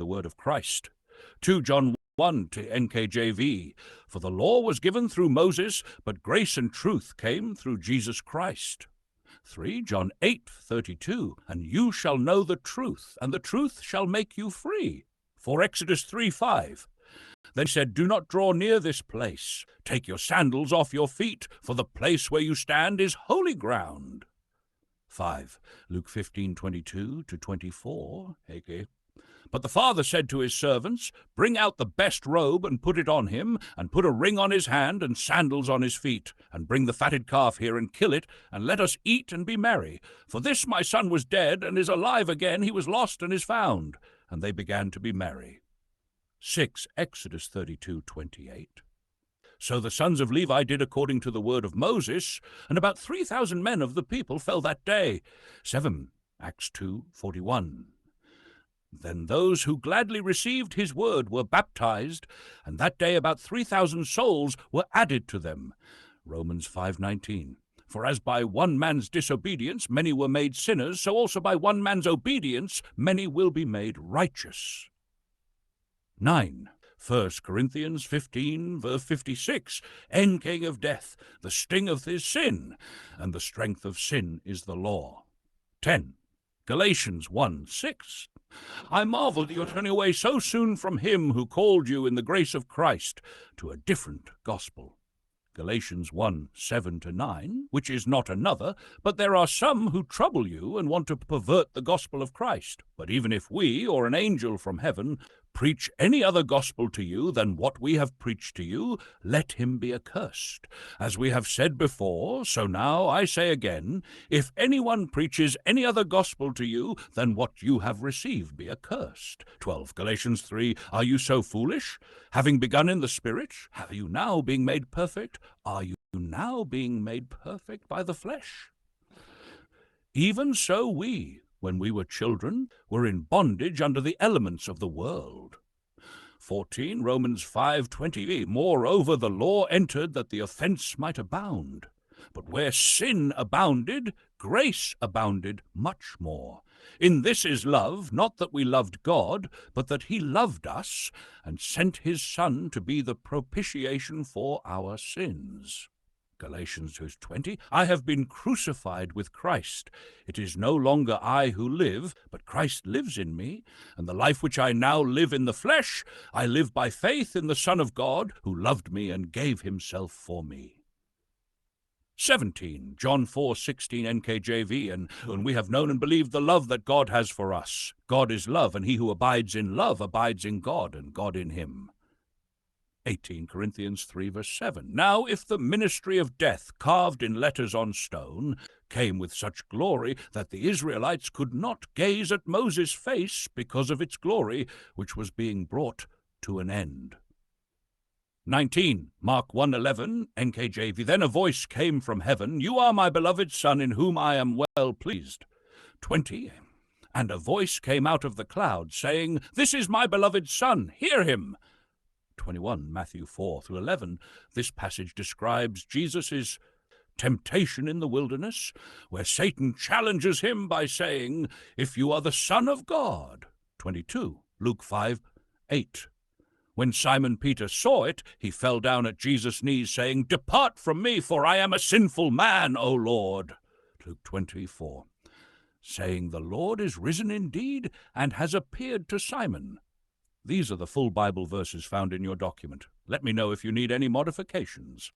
the word of Christ. 2 John 1 to NKJV, for the law was given through Moses, but grace and truth came through Jesus Christ. 3 John 8:32, and you shall know the truth, and the truth shall make you free. 4 Exodus 3:5. Then he said, do not draw near this place. Take your sandals off your feet, for the place where you stand is holy ground. 5 Luke 15:22 to 24. But the father said to his servants, bring out the best robe and put it on him, and put a ring on his hand and sandals on his feet, and bring the fatted calf here and kill it, and let us eat and be merry. For this my son was dead and is alive again, he was lost and is found. And they began to be merry. 6 Exodus 32:28. So the sons of Levi did according to the word of Moses, and about 3,000 men of the people fell that day. 7 Acts 2:41. Then those who gladly received his word were baptized, and that day about 3,000 souls were added to them. Romans 5:19. For as by one man's disobedience many were made sinners, so also by one man's obedience many will be made righteous. 9 1 Corinthians 15, verse 56, end king of death, the sting of his sin, and the strength of sin is the law. 10 Galatians 1:6. I marvel that you are turning away so soon from him who called you in the grace of Christ to a different gospel. Galatians 1:7 to 9, which is not another, but there are some who trouble you and want to pervert the gospel of Christ. But even if we, or an angel from heaven, preach any other gospel to you than what we have preached to you, let him be accursed. As we have said before, so now I say again, if anyone preaches any other gospel to you than what you have received, be accursed. 12 Galatians 3, are you so foolish? Having begun in the Spirit, have you now being made perfect? Are you now being made perfect by the flesh? Even so we, when we were children, were in bondage under the elements of the world. 14 Romans 5:20, moreover the law entered that the offense might abound. But where sin abounded, grace abounded much more. In this is love, not that we loved God, but that he loved us, and sent his Son to be the propitiation for our sins. Galatians 2:20, I have been crucified with Christ. It is no longer I who live, but Christ lives in me, and the life which I now live in the flesh, I live by faith in the Son of God, who loved me and gave himself for me. 17 John 4:16 NKJV, and we have known and believed the love that God has for us. God is love, and he who abides in love abides in God, and God in him. 18 Corinthians 3 verse 7. Now if the ministry of death carved in letters on stone came with such glory that the Israelites could not gaze at Moses' face because of its glory, which was being brought to an end. 19 Mark 1:11 NKJV. Then a voice came from heaven, you are my beloved Son, in whom I am well pleased. 20 And a voice came out of the cloud, saying, this is my beloved Son, hear him. 21 Matthew 4-11. This passage describes Jesus' temptation in the wilderness, where Satan challenges him by saying, if you are the Son of God. 22 Luke 5:8. When Simon Peter saw it, he fell down at Jesus' knees, saying, depart from me, for I am a sinful man, O Lord. Luke 24. Saying, the Lord is risen indeed, and has appeared to Simon. These are the full Bible verses found in your document. Let me know if you need any modifications.